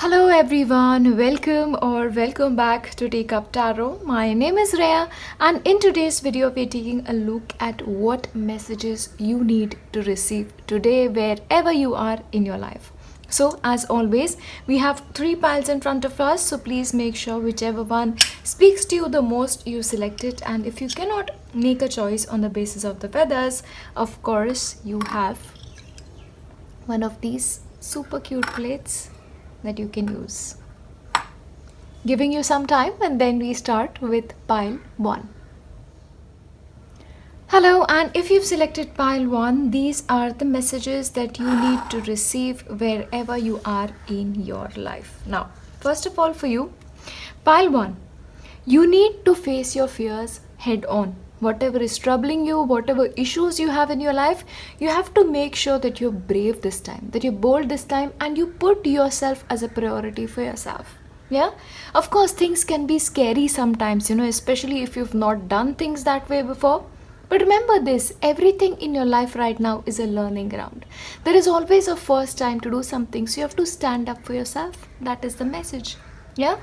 Hello everyone, welcome back to Teacup Tarot. My name is Reya, and in today's video we're taking a look at what messages you need to receive today wherever you are in your life. So as always, we have three piles in front of us, so please make sure whichever one speaks to you the most you select it, and if you cannot make a choice on the basis of the feathers, of course you have one of these super cute plates that you can use. Giving you some time and then we start with pile 1. Hello, and if you've selected pile 1, these are the messages that you need to receive wherever you are in your life. Now, first of all for you, pile 1, you need to face your fears head on. Whatever is troubling you, whatever issues you have in your life, you have to make sure that you're brave this time, that you're bold this time, and you put yourself as a priority for yourself. Yeah, of course, things can be scary sometimes, especially if you've not done things that way before. But remember this, everything in your life right now is a learning ground. There is always a first time to do something, so you have to stand up for yourself. That is the message. Yeah.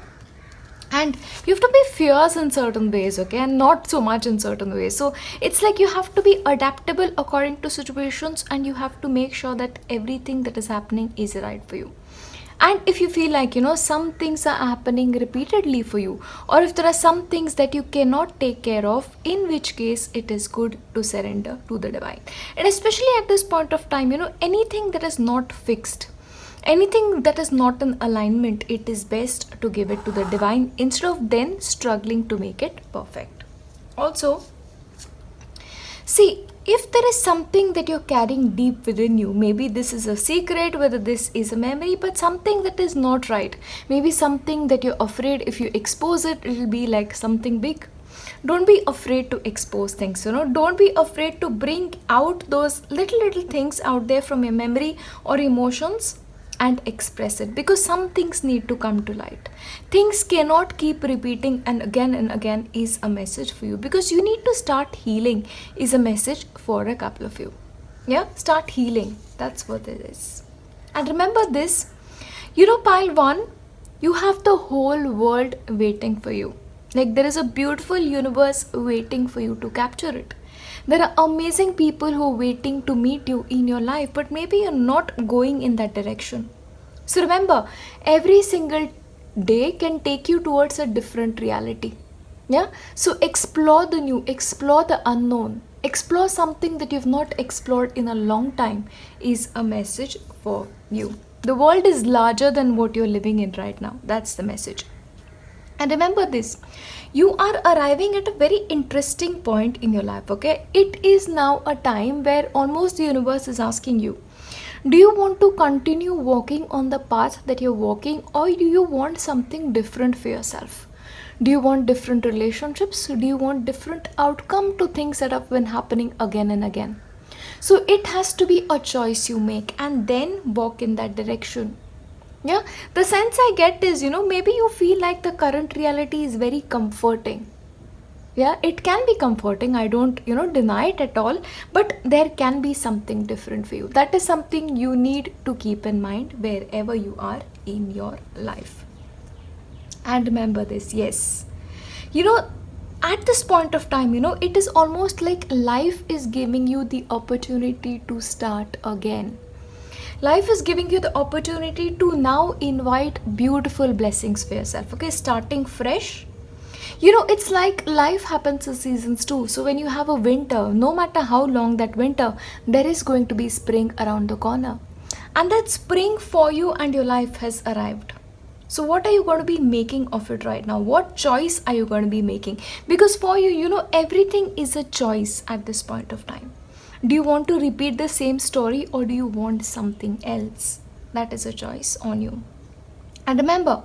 And you have to be fierce in certain ways, okay, and not so much in certain ways. So it's like you have to be adaptable according to situations, and you have to make sure that everything that is happening is right for you. And if you feel like some things are happening repeatedly for you, or if there are some things that you cannot take care of, in which case it is good to surrender to the divine. And especially at this point of time, anything that is not fixed, anything that is not in alignment, it is best to give it to the divine instead of then struggling to make it perfect. Also, see, if there is something that you're carrying deep within you, maybe this is a secret, whether this is a memory, but something that is not right, maybe something that you're afraid if you expose it, it'll be like something big. Don't be afraid to expose things, don't be afraid to bring out those little things out there from your memory or emotions and express it, because some things need to come to light. Things cannot keep repeating and again is a message for you, because you need to start healing is a message for a couple of you. Yeah, start healing. That's what it is. And remember this, pile 1, you have the whole world waiting for you. Like there is a beautiful universe waiting for you to capture it. There are amazing people who are waiting to meet you in your life, but maybe you're not going in that direction. So remember, every single day can take you towards a different reality. Yeah? So explore the new, explore the unknown, explore something that you've not explored in a long time is a message for you. The world is larger than what you're living in right now. That's the message. And remember this, you are arriving at a very interesting point in your life, okay? It is now a time where almost the universe is asking you, do you want to continue walking on the path that you're walking, or do you want something different for yourself? Do you want different relationships? Do you want different outcome to things that have been happening again and again? So it has to be a choice you make, and then walk in that direction. Yeah, the sense I get is, maybe you feel like the current reality is very comforting. Yeah, it can be comforting. I don't, deny it at all. But there can be something different for you. That is something you need to keep in mind wherever you are in your life. And remember this, yes. At this point of time, it is almost like life is giving you the opportunity to start again. Life is giving you the opportunity to now invite beautiful blessings for yourself, okay? Starting fresh. It's like life happens in seasons too. So when you have a winter, no matter how long that winter, there is going to be spring around the corner. And that spring for you and your life has arrived. So what are you going to be making of it right now? What choice are you going to be making? Because for you, everything is a choice at this point of time. Do you want to repeat the same story, or do you want something else? That is a choice on you. And remember,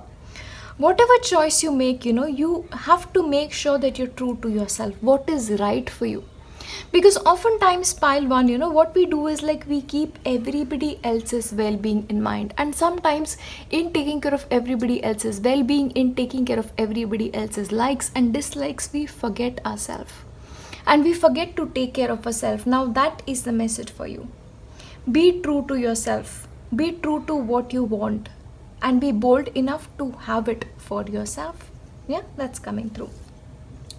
whatever choice you make, you have to make sure that you're true to yourself. What is right for you? Because oftentimes pile 1, what we do is like we keep everybody else's well-being in mind. And sometimes in taking care of everybody else's well-being, in taking care of everybody else's likes and dislikes, we forget ourselves. And we forget to take care of ourselves. Now that is the message for you. Be true to yourself. Be true to what you want. and be bold enough to have it for yourself. Yeah, that's coming through.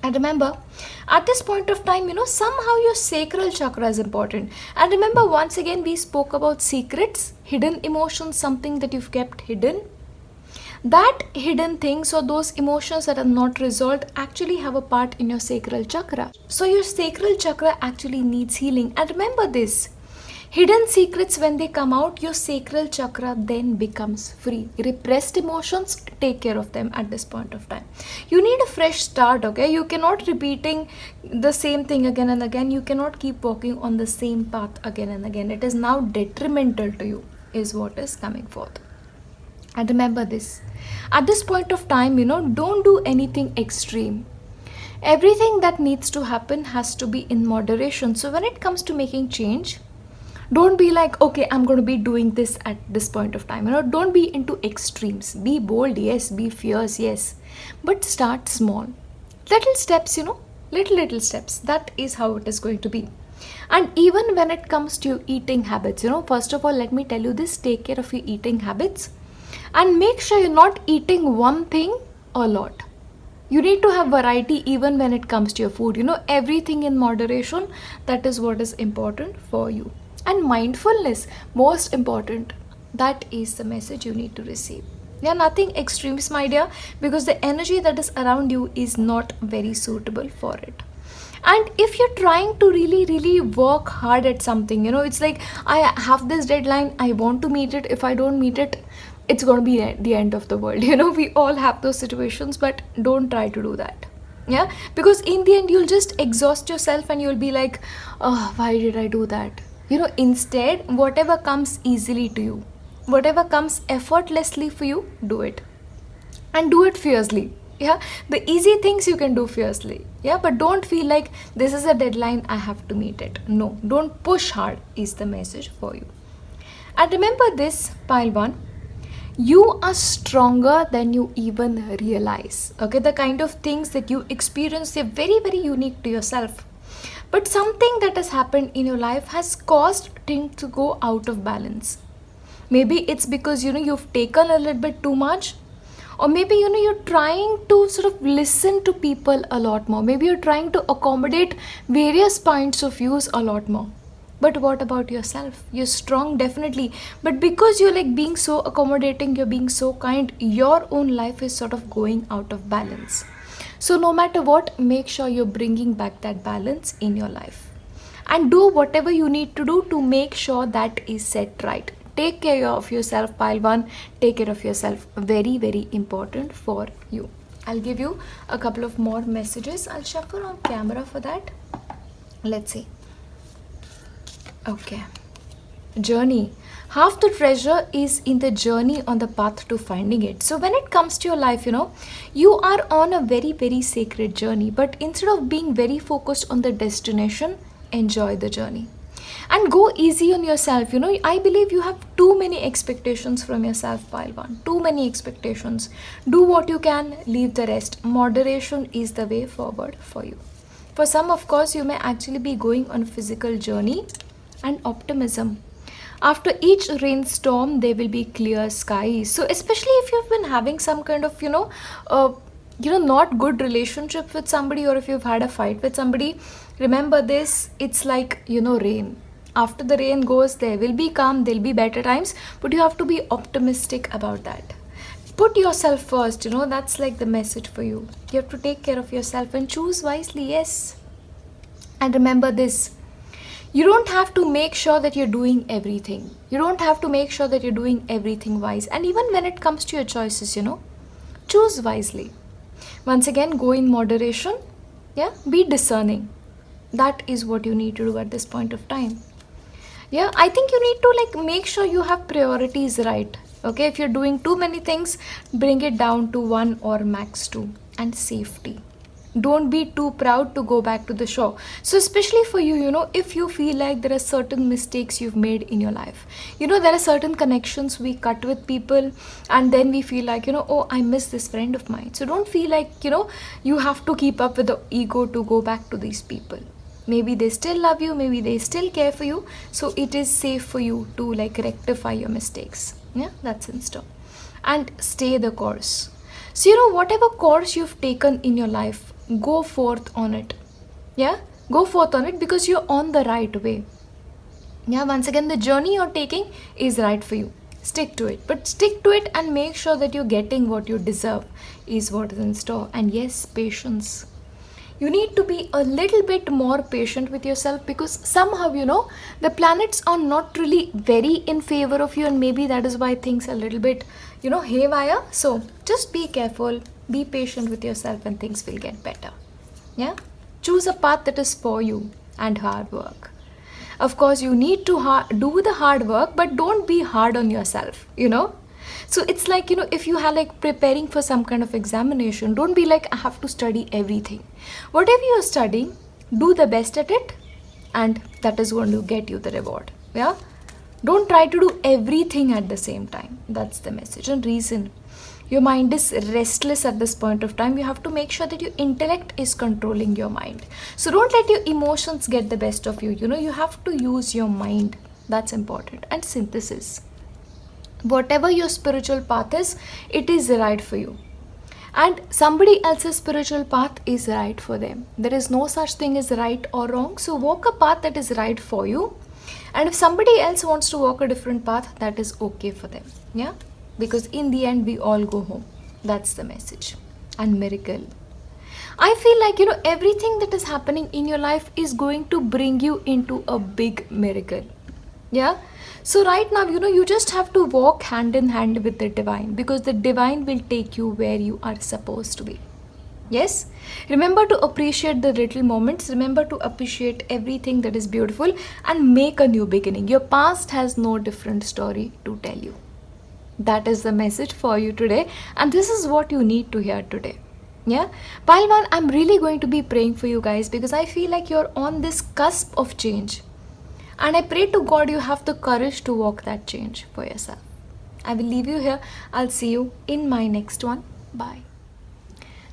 And remember, at this point of time, somehow your sacral chakra is important. And remember, once again, we spoke about secrets, hidden emotions, something that you've kept hidden. That hidden things or those emotions that are not resolved actually have a part in your sacral chakra. So your sacral chakra actually needs healing. And remember this, hidden secrets, when they come out, your sacral chakra then becomes free. Repressed emotions, take care of them at this point of time. You need a fresh start, okay? You cannot repeating the same thing again and again. You cannot keep walking on the same path again and again. It is now detrimental to you, is what is coming forth. And remember this, at this point of time, don't do anything extreme. Everything that needs to happen has to be in moderation. So when it comes to making change, don't be like, okay, I'm going to be doing this at this point of time. Don't be into extremes. Be bold, yes. Be fierce, yes. But start small. Little steps, little steps. That is how it is going to be. And even when it comes to your eating habits, first of all, let me tell you this, take care of your eating habits. And make sure you're not eating one thing a lot. You need to have variety even when it comes to your food. Everything in moderation. That is what is important for you. And mindfulness, most important. That is the message you need to receive. Yeah, nothing extremes, my dear, because the energy that is around you is not very suitable for it. And if you're trying to really work hard at something, it's like, I have this deadline, I want to meet it. If I don't meet it, it's going to be the end of the world. We all have those situations, but don't try to do that. Yeah, because in the end, you'll just exhaust yourself and you'll be like, oh, why did I do that? Instead, whatever comes easily to you, whatever comes effortlessly for you, do it. And do it fiercely. Yeah, the easy things you can do fiercely. Yeah, but don't feel like this is a deadline, I have to meet it. No, don't push hard is the message for you. And remember this, pile 1. You are stronger than you even realize. Okay, the kind of things that you experience, they're very unique to yourself. But something that has happened in your life has caused things to go out of balance. Maybe it's because you've taken a little bit too much, or maybe you're trying to sort of listen to people a lot more. Maybe you're trying to accommodate various points of views a lot more. But what about yourself? You're strong, definitely. But because you're like being so accommodating, you're being so kind, your own life is sort of going out of balance. So no matter what, make sure you're bringing back that balance in your life. And do whatever you need to do to make sure that is set right. Take care of yourself, pile 1. Take care of yourself. Very important for you. I'll give you a couple of more messages. I'll shuffle on camera for that. Let's see. Okay. Journey. Half the treasure is in the journey on the path to finding it. So when it comes to your life, you are on a very sacred journey. But instead of being very focused on the destination, enjoy the journey. And go easy on yourself. I believe you have too many expectations from yourself, pile 1. Too many expectations. Do what you can, leave the rest. Moderation is the way forward for you. For some, of course, you may actually be going on a physical journey. And optimism. After each rainstorm, there will be clear skies. So especially if you've been having some kind of, not good relationship with somebody, or if you've had a fight with somebody, remember this, it's like, rain. After the rain goes, there will be calm, there'll be better times, but you have to be optimistic about that. Put yourself first, that's like the message for you. You have to take care of yourself and choose wisely, yes. And remember this, you don't have to make sure that you're doing everything. You don't have to make sure that you're doing everything wise. And even when it comes to your choices, choose wisely. Once again, go in moderation. Yeah, be discerning. That is what you need to do at this point of time. Yeah, I think you need to make sure you have priorities right. Okay, if you're doing too many things, bring it down to 1 or max 2. And safety. Don't be too proud to go back to the shore. So especially for you, if you feel like there are certain mistakes you've made in your life, there are certain connections we cut with people, and then we feel like, oh, I miss this friend of mine. So don't feel like, you have to keep up with the ego to go back to these people. Maybe they still love you, maybe they still care for you. So it is safe for you to rectify your mistakes. Yeah, that's in store. and stay the course. So, you know, whatever course you've taken in your life, go forth on it. Yeah, go forth on it because you're on the right way. Yeah, once again, the journey you're taking is right for you. Stick to it, but stick to it and make sure that you're getting what you deserve, is what is in store. And yes, patience. You need to be a little bit more patient with yourself because somehow, you know, the planets are not really very in favor of you, and maybe that is why things are a little bit, you know, haywire. So just be careful, be patient with yourself, and things will get better. Yeah, choose a path that is for you and hard work. Of course, you need to do the hard work, but don't be hard on yourself, you know. So it's like, you know, if you are like preparing for some kind of examination, don't be like, I have to study everything. Whatever you're studying, do the best at it, and that is going to get you the reward. Yeah, don't try to do everything at the same time. That's the message. And reason, your mind is restless at this point of time. You have to make sure that your intellect is controlling your mind. So don't let your emotions get the best of you. You know, you have to use your mind. That's important. And synthesis. Whatever your spiritual path is, it is right for you. And somebody else's spiritual path is right for them. There is no such thing as right or wrong. So walk a path that is right for you. And if somebody else wants to walk a different path, that is okay for them. Yeah? Because in the end, we all go home. That's the message. And miracle. I feel like, you know, everything that is happening in your life is going to bring you into a big miracle. Yeah? So right now, you know, you just have to walk hand in hand with the divine, because the divine will take you where you are supposed to be. Yes? Remember to appreciate the little moments. Remember to appreciate everything that is beautiful and make a new beginning. Your past has no different story to tell you. That is the message for you today, and this is what you need to hear today. Yeah, Pile 1, I'm really going to be praying for you guys because I feel like you're on this cusp of change, and I pray to God you have the courage to walk that change for yourself. I will leave you here. I'll see you in my next one. Bye.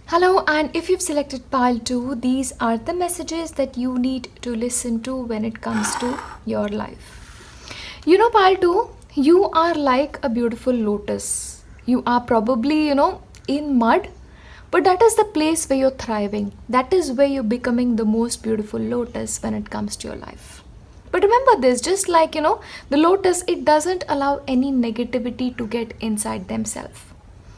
Hello, and if you've selected Pile 2, these are the messages that you need to listen to when it comes to your life. You know, Pile 2, you are like a beautiful lotus. You are probably, you know, in mud, but that is the place where you're thriving. That is where you're becoming the most beautiful lotus when it comes to your life. But remember this, just like, you know, the lotus, it doesn't allow any negativity to get inside themselves.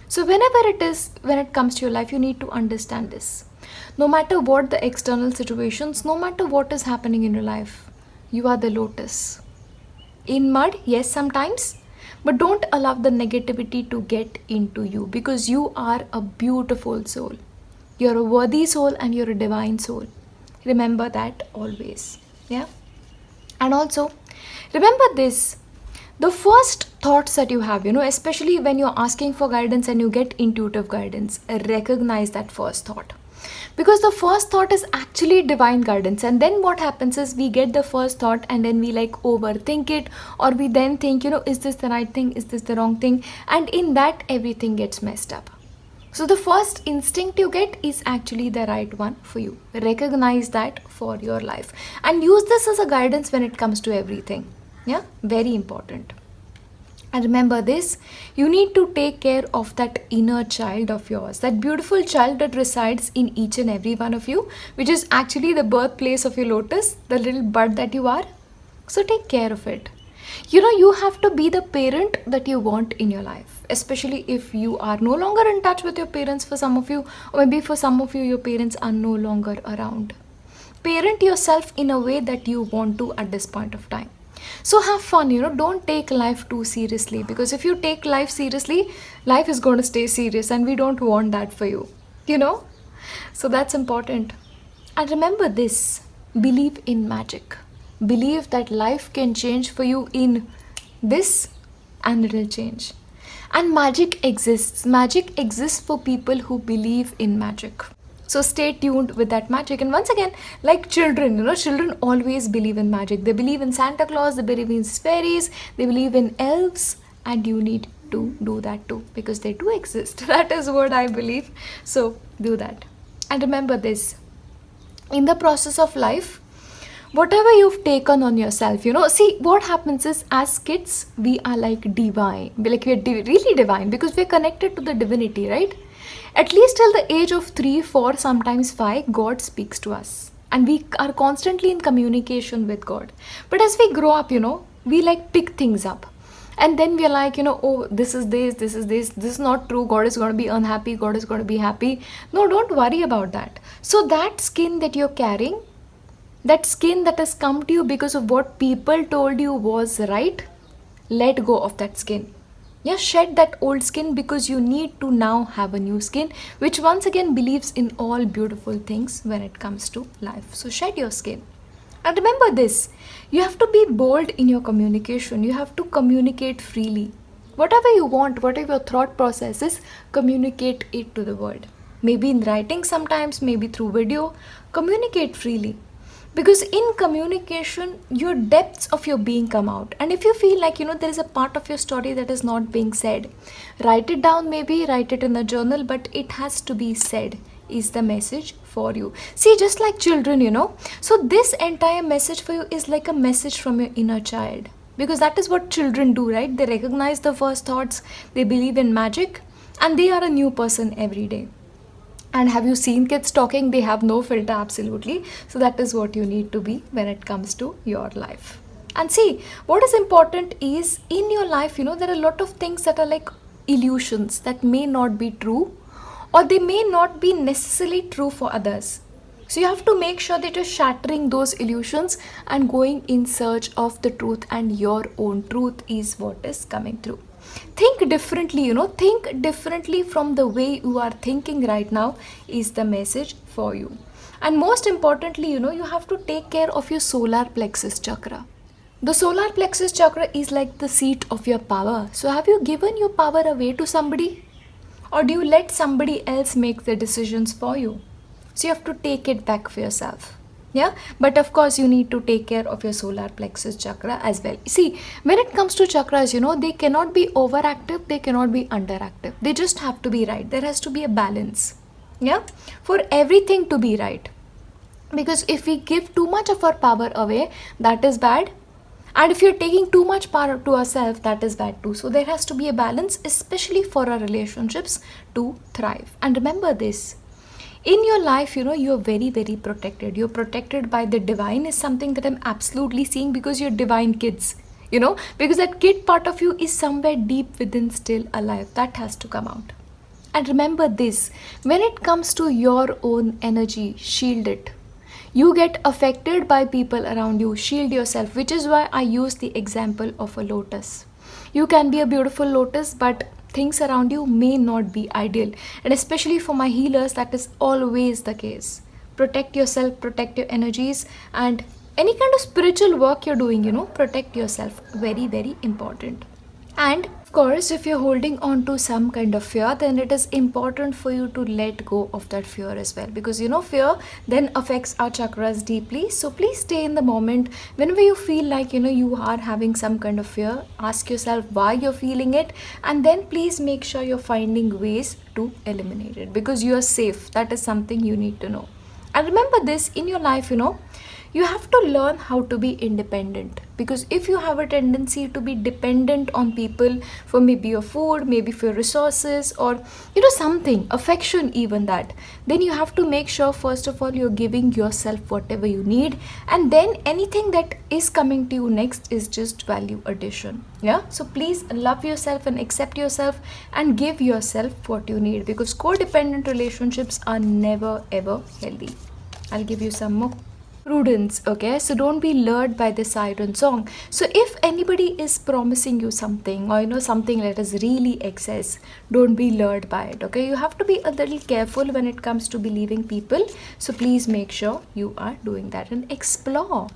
So when it comes to your life, you need to understand this. No matter what the external situations, no matter what is happening in your life, you are the lotus. In mud, yes, sometimes, but don't allow the negativity to get into you, because you are a beautiful soul. You're a worthy soul and you're a divine soul. Remember that always. Yeah. And also, remember this. The first thoughts that you have, you know, especially when you're asking for guidance and you get intuitive guidance, recognize that first thought. Because the first thought is actually divine guidance, and then what happens is we get the first thought and then we like overthink it, or we then think, you know, is this the right thing, is this the wrong thing, and in that everything gets messed up. So the first instinct you get is actually the right one for you. Recognize that for your life and use this as a guidance when it comes to everything. Yeah, very important. And remember this, you need to take care of that inner child of yours, that beautiful child that resides in each and every one of you, which is actually the birthplace of your lotus, the little bud that you are. So take care of it. You know, you have to be the parent that you want in your life, especially if you are no longer in touch with your parents for some of you, or maybe for some of you, your parents are no longer around. Parent yourself in a way that you want to at this point of time. So have fun, you know, don't take life too seriously, because if you take life seriously, life is going to stay serious, and we don't want that for you, you know. So that's important. And remember this, believe in magic. Believe that life can change for you in this, and it will change. And magic exists. Magic exists for people who believe in magic. So stay tuned with that magic. And once again, like children, you know, children always believe in magic. They believe in Santa Claus, they believe in fairies, they believe in elves, and you need to do that too, because they do exist. That is what I believe. So do that. And remember this, in the process of life, whatever you've taken on yourself, see what happens is, as kids we are like divine, we're really divine because we're connected to the divinity, right? At least till the age of 3, 4, sometimes 5, God speaks to us and we are constantly in communication with God. But as we grow up, we like pick things up, and then we're like, oh, this is this is not true, God is going to be unhappy, God is going to be happy. No, don't worry about that. So that skin that you're carrying, that skin that has come to you because of what people told you was right, let go of that skin. Yeah, shed that old skin, because you need to now have a new skin which once again believes in all beautiful things when it comes to life. So shed your skin. And remember this, you have to be bold in your communication. You have to communicate freely. Whatever you want, whatever your thought process is, communicate it to the world. Maybe in writing sometimes, maybe through video. Communicate freely. Because in communication, your depths of your being come out. And if you feel like, there is a part of your story that is not being said, write it down, maybe write it in a journal, but it has to be said, is the message for you. See, just like children, so this entire message for you is like a message from your inner child, because that is what children do, right? They recognize the first thoughts, they believe in magic, and they are a new person every day. And have you seen kids talking? They have no filter, absolutely. So that is what you need to be when it comes to your life. And see, what is important is, in your life, there are a lot of things that are like illusions that may not be true, or they may not be necessarily true for others. So you have to make sure that you're shattering those illusions and going in search of the truth, and your own truth is what is coming through. Think differently, think differently from the way you are thinking right now is the message for you. And most importantly, you have to take care of your solar plexus chakra. The solar plexus chakra is like the seat of your power. So have you given your power away to somebody? Or do you let somebody else make the decisions for you? So you have to take it back for yourself. Yeah, but of course you need to take care of your solar plexus chakra as well. See, when it comes to chakras, they cannot be overactive, they cannot be underactive. They just have to be right. There has to be a balance. Yeah, for everything to be right. Because if we give too much of our power away, that is bad. And if you're taking too much power to ourselves, that is bad too. So there has to be a balance, especially for our relationships to thrive. And remember this. In your life, you're very, very protected. You're protected by the divine is something that I'm absolutely seeing, because you're divine kids, because that kid part of you is somewhere deep within still alive. That has to come out. And remember this, when it comes to your own energy, shield it. You get affected by people around you, shield yourself, which is why I use the example of a lotus. You can be a beautiful lotus, but things around you may not be ideal. And especially for my healers, that is always the case. Protect yourself, protect your energies, and any kind of spiritual work you're doing, protect yourself. Very, very important. And of course, if you're holding on to some kind of fear, then it is important for you to let go of that fear as well, because fear then affects our chakras deeply. So please stay in the moment. Whenever you feel like you are having some kind of fear, ask yourself why you're feeling it, and then please make sure you're finding ways to eliminate it, because you are safe. That is something you need to know. And remember this, in your life, you have to learn how to be independent, because if you have a tendency to be dependent on people for maybe your food, maybe for your resources, or something, affection even, that, then you have to make sure first of all you're giving yourself whatever you need, and then anything that is coming to you next is just value addition. Yeah, so please love yourself and accept yourself and give yourself what you need, because codependent relationships are never ever healthy. I'll give you some more. Prudence, okay? So don't be lured by the siren song. So if anybody is promising you something, or something that is really excess, don't be lured by it, okay? You have to be a little careful when it comes to believing people. So please make sure you are doing that, and explore.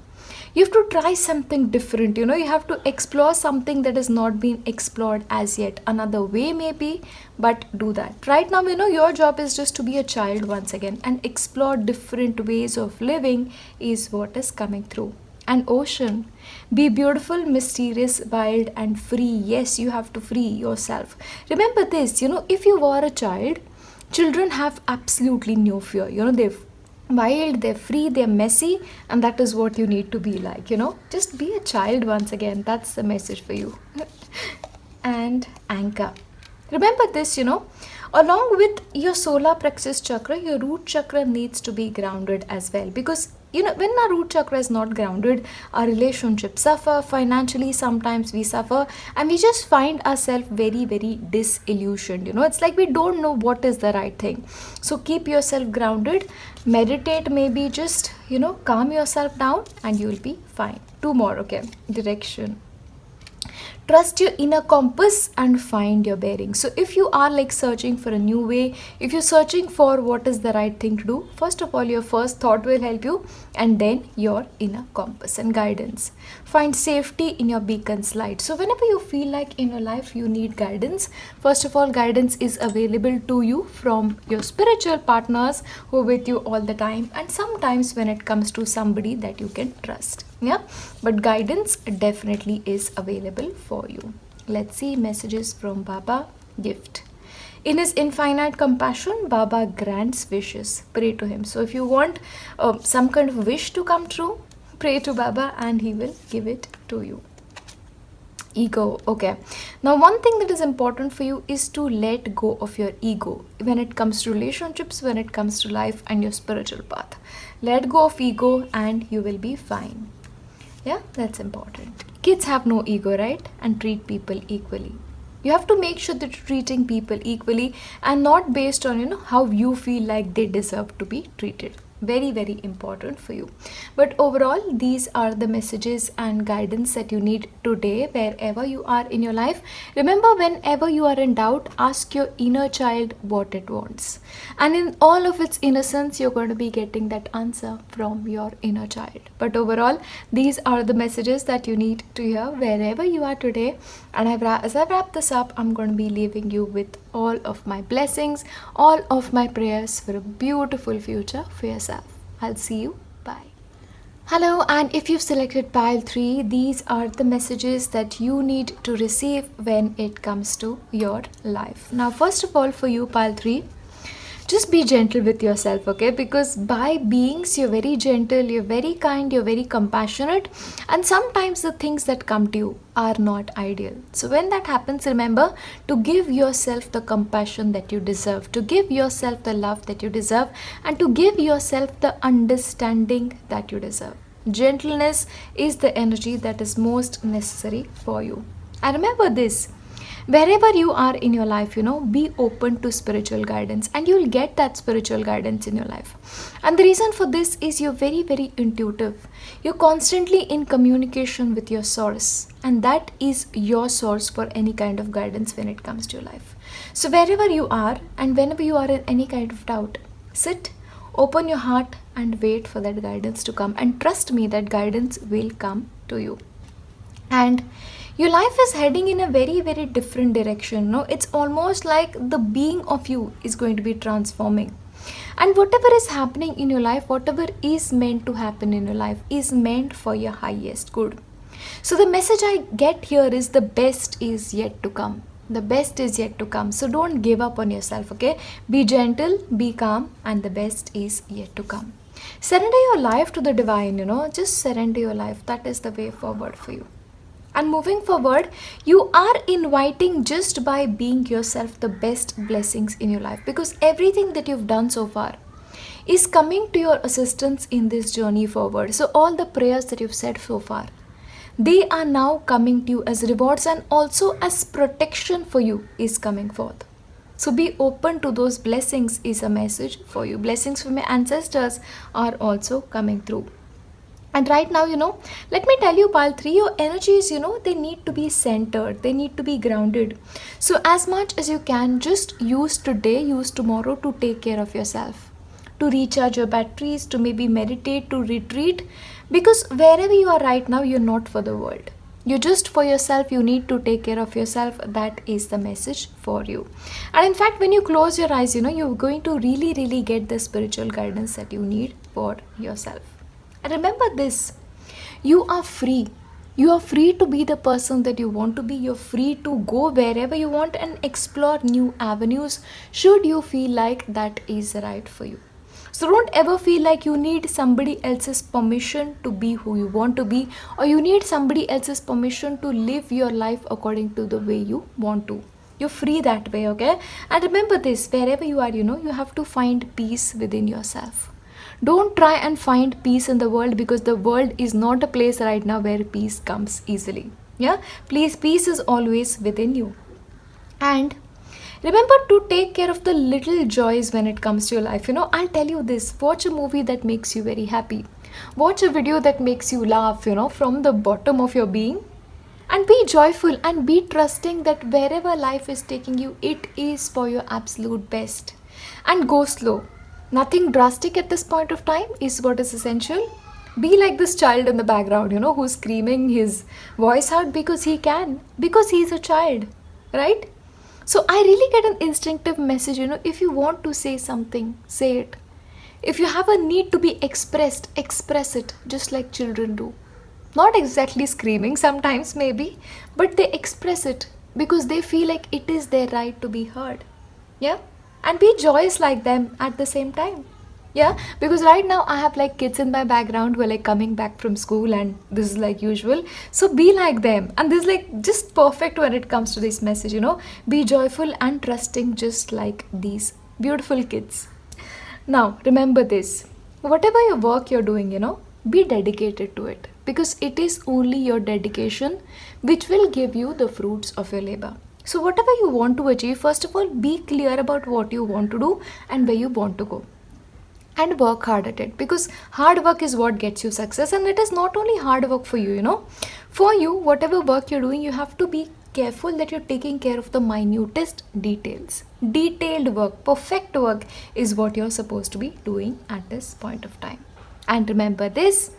You have to try something different, you have to explore something that has not been explored as yet. Another way maybe, but do that. Right now, your job is just to be a child once again and explore different ways of living is what is coming through. An ocean. Be beautiful, mysterious, wild, and free. Yes, you have to free yourself. Remember this, if you were a child, children have absolutely no fear. wild, they're free, they're messy, and that is what you need to be like, Just be a child once again. That's the message for you. And anchor. Remember this, along with your solar plexus chakra, your root chakra needs to be grounded as well, because when our root chakra is not grounded, our relationships suffer, financially sometimes we suffer, and we just find ourselves very, very disillusioned. It's like we don't know what is the right thing. So keep yourself grounded, meditate, maybe just calm yourself down, and you'll be fine. Two more. Okay, direction. Trust your inner compass and find your bearings. So if you are like searching for a new way, if you're searching for what is the right thing to do, first of all, your first thought will help you, and then your inner compass and guidance. Find safety in your beacon's light. So whenever you feel like in your life you need guidance, first of all, guidance is available to you from your spiritual partners who are with you all the time, and sometimes when it comes to somebody that you can trust. Yeah, but guidance definitely is available for you. Let's see messages from Baba. Gift. In his infinite compassion, Baba grants wishes. Pray to him. So if you want some kind of wish to come true, pray to Baba and he will give it to you. Ego. Okay, now one thing that is important for you is to let go of your ego when it comes to relationships, when it comes to life and your spiritual path. Let go of ego and you will be fine. Yeah, that's important. Kids have no ego, right? And treat people equally. You have to make sure that you're treating people equally and not based on how you feel like they deserve to be treated. Very, very important for you. But overall, these are the messages and guidance that you need today wherever you are in your life. Remember, whenever you are in doubt, ask your inner child what it wants, and in all of its innocence you're going to be getting that answer from your inner child. But overall, these are the messages that you need to hear wherever you are today. And as I wrap this up, I'm going to be leaving you with all of my blessings, all of my prayers for a beautiful future for yourself. I'll see you. Bye. Hello, and if you've selected pile 3, these are the messages that you need to receive when it comes to your life. Now, first of all, for you, pile 3, just be gentle with yourself, okay? Because by beings, you're very gentle, you're very kind, you're very compassionate, and sometimes the things that come to you are not ideal. So when that happens, remember to give yourself the compassion that you deserve, to give yourself the love that you deserve, and to give yourself the understanding that you deserve. Gentleness is the energy that is most necessary for you. And remember this, wherever you are in your life, be open to spiritual guidance, and you'll get that spiritual guidance in your life. And the reason for this is you're very, very intuitive. You're constantly in communication with your source, and that is your source for any kind of guidance when it comes to your life. So wherever you are and whenever you are in any kind of doubt, sit, open your heart and wait for that guidance to come, and trust me, that guidance will come to you. And your life is heading in a very, very different direction. It's almost like the being of you is going to be transforming. And whatever is happening in your life, whatever is meant to happen in your life is meant for your highest good. So the message I get here is the best is yet to come. The best is yet to come. So don't give up on yourself, okay? Be gentle, be calm, and the best is yet to come. Surrender your life to the divine, just surrender your life. That is the way forward for you. And moving forward, you are inviting, just by being yourself, the best blessings in your life, because everything that you've done so far is coming to your assistance in this journey forward. So all the prayers that you've said so far, they are now coming to you as rewards, and also as protection for you is coming forth. So be open to those blessings is a message for you. Blessings from your ancestors are also coming through. And right now, let me tell you, pile 3, your energies, they need to be centered. They need to be grounded. So as much as you can, just use today, use tomorrow to take care of yourself, to recharge your batteries, to maybe meditate, to retreat. Because wherever you are right now, you're not for the world. You're just for yourself. You need to take care of yourself. That is the message for you. And in fact, when you close your eyes, you're going to really, really get the spiritual guidance that you need for yourself. And remember this, you are free. You are free to be the person that you want to be. You're free to go wherever you want and explore new avenues should you feel like that is right for you. So don't ever feel like you need somebody else's permission to be who you want to be, or you need somebody else's permission to live your life according to the way you want to. You're free that way, okay? And remember this, wherever you are, you have to find peace within yourself. Don't try and find peace in the world, because the world is not a place right now where peace comes easily. Yeah? Please, peace is always within you. And remember to take care of the little joys when it comes to your life. I'll tell you this, watch a movie that makes you very happy. Watch a video that makes you laugh, from the bottom of your being. And be joyful and be trusting that wherever life is taking you, it is for your absolute best. And go slow. Nothing drastic at this point of time is what is essential. Be like this child in the background, who's screaming his voice out because he can, because he's a child, right? So I really get an instinctive message, if you want to say something, say it. If you have a need to be expressed, express it, just like children do. Not exactly screaming sometimes maybe, but they express it because they feel like it is their right to be heard. Yeah? And be joyous like them at the same time. Yeah? Because right now I have like kids in my background who are like coming back from school, and this is like usual. So be like them. And this is like just perfect when it comes to this message, Be joyful and trusting just like these beautiful kids. Now, remember this. Whatever your work you're doing, be dedicated to it, because it is only your dedication which will give you the fruits of your labor. So whatever you want to achieve, first of all, be clear about what you want to do and where you want to go. And work hard at it, because hard work is what gets you success. And it is not only hard work for you, For you, whatever work you're doing, you have to be careful that you're taking care of the minutest details. Detailed work, perfect work is what you're supposed to be doing at this point of time. And remember this,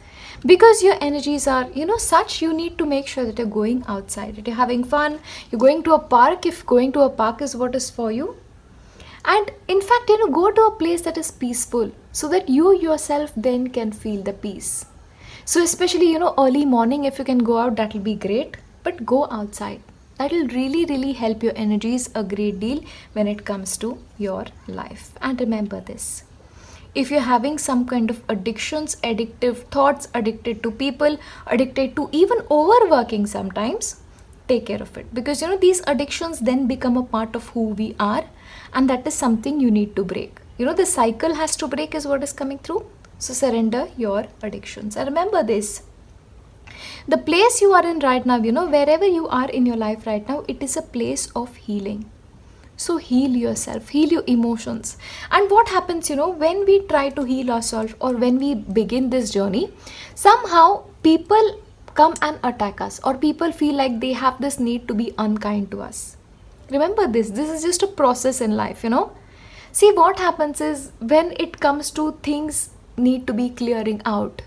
because your energies are, such, you need to make sure that you're going outside, that you're having fun, you're going to a park, if going to a park is what is for you. And in fact, go to a place that is peaceful, so that you yourself then can feel the peace. So especially, early morning, if you can go out, that will be great, but go outside. That will really, really help your energies a great deal when it comes to your life. And remember this. If you're having some kind of addictions, addictive thoughts, addicted to people, addicted to even overworking sometimes, take care of it. Because these addictions then become a part of who we are, and that is something you need to break. The cycle has to break is what is coming through. So surrender your addictions. And remember this. The place you are in right now, wherever you are in your life right now, it is a place of healing. So heal yourself, heal your emotions. And what happens, when we try to heal ourselves, or when we begin this journey, somehow people come and attack us, or people feel like they have this need to be unkind to us. Remember this is just a process in life, See, what happens is, when it comes to things need to be clearing out,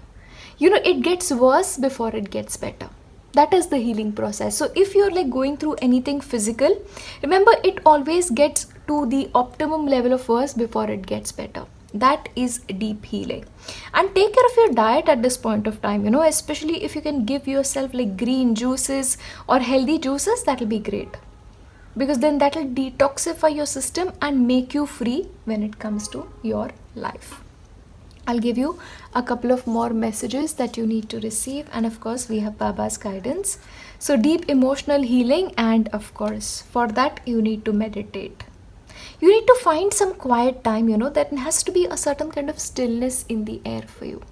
it gets worse before it gets better. That is the healing process. So if you're like going through anything physical, remember, it always gets to the optimum level of worse before it gets better. That is deep healing. And take care of your diet at this point of time, especially if you can give yourself like green juices or healthy juices, that will be great. Because then that will detoxify your system and make you free when it comes to your life. I'll give you a couple of more messages that you need to receive, and of course we have Baba's guidance. So deep emotional healing, and of course for that you need to meditate. You need to find some quiet time, that has to be a certain kind of stillness in the air for you.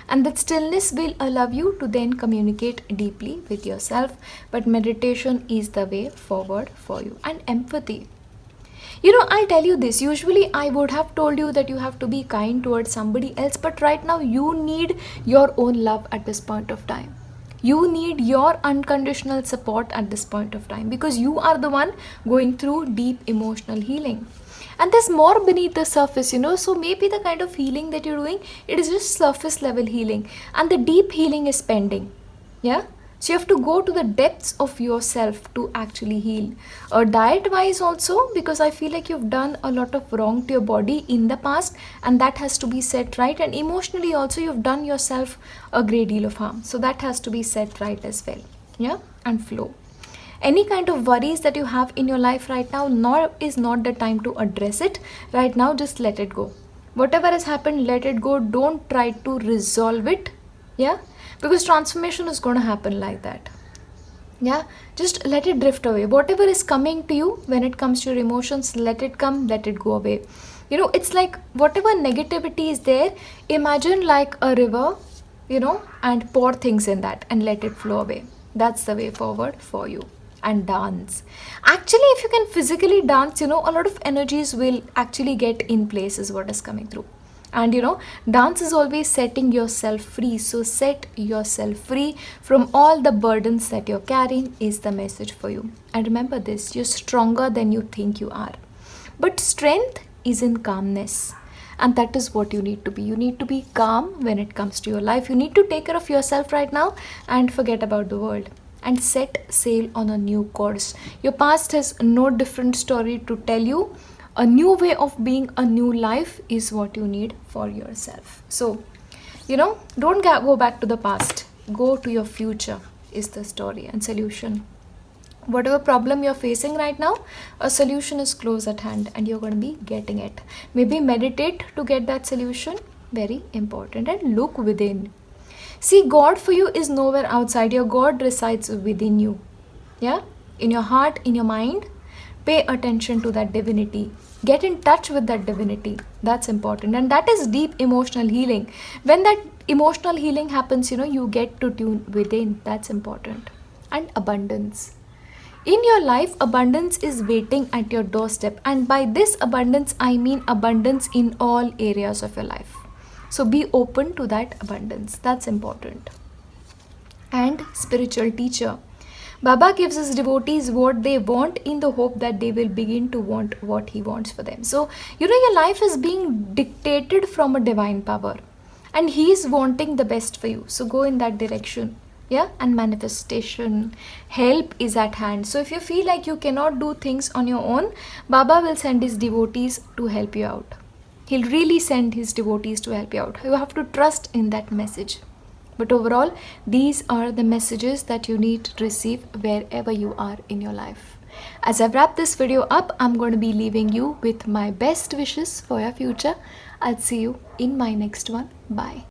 And that stillness will allow you to then communicate deeply with yourself. But meditation is the way forward for you. And empathy. I'll tell you this, usually I would have told you that you have to be kind towards somebody else, but right now you need your own love at this point of time. You need your unconditional support at this point of time, because you are the one going through deep emotional healing. And there's more beneath the surface, so maybe the kind of healing that you're doing, it is just surface level healing, and the deep healing is pending. Yeah? So you have to go to the depths of yourself to actually heal. Diet wise also, because I feel like you've done a lot of wrong to your body in the past, and that has to be set right. And emotionally also you've done yourself a great deal of harm. So that has to be set right as well. Yeah, and flow. Any kind of worries that you have in your life right now, is not the time to address it. Right now, just let it go. Whatever has happened, let it go. Don't try to resolve it. Yeah, because transformation is going to happen like that. Yeah, just let it drift away. Whatever is coming to you, when it comes to your emotions, let it come, let it go away. You know, it's like whatever negativity is there, imagine like a river, you know, and pour things in that and let it flow away. That's the way forward for you. And dance. Actually, if you can physically dance, you know, a lot of energies will actually get in place, is what is coming through. And you know, dance is always setting yourself free. So set yourself free from all the burdens that you're carrying, is the message for you. And remember this, you're stronger than you think you are. But strength is in calmness. And that is what you need to be. You need to be calm when it comes to your life. You need to take care of yourself right now and forget about the world. And set sail on a new course. Your past has no different story to tell you. A new way of being, a new life is what you need for yourself. So, you know, don't go back to the past. Go to your future is the story and solution. Whatever problem you're facing right now, a solution is close at hand and you're going to be getting it. Maybe meditate to get that solution. Very important. And look within. See, God for you is nowhere outside. Your God resides within you. Yeah? In your heart, in your mind. Pay attention to that divinity. Get in touch with that divinity. That's important. And that is deep emotional healing. When that emotional healing happens, you know, you get to tune within. That's important. And abundance. In your life, abundance is waiting at your doorstep. And by this abundance, I mean abundance in all areas of your life. So be open to that abundance. That's important. And spiritual teacher. Baba gives his devotees what they want in the hope that they will begin to want what he wants for them. So, you know, your life is being dictated from a divine power. And he is wanting the best for you. So go in that direction. Yeah, and manifestation, help is at hand. So if you feel like you cannot do things on your own, Baba will send his devotees to help you out. He'll really send his devotees to help you out. You have to trust in that message. But overall, these are the messages that you need to receive wherever you are in your life. As I wrap this video up, I'm going to be leaving you with my best wishes for your future. I'll see you in my next one. Bye.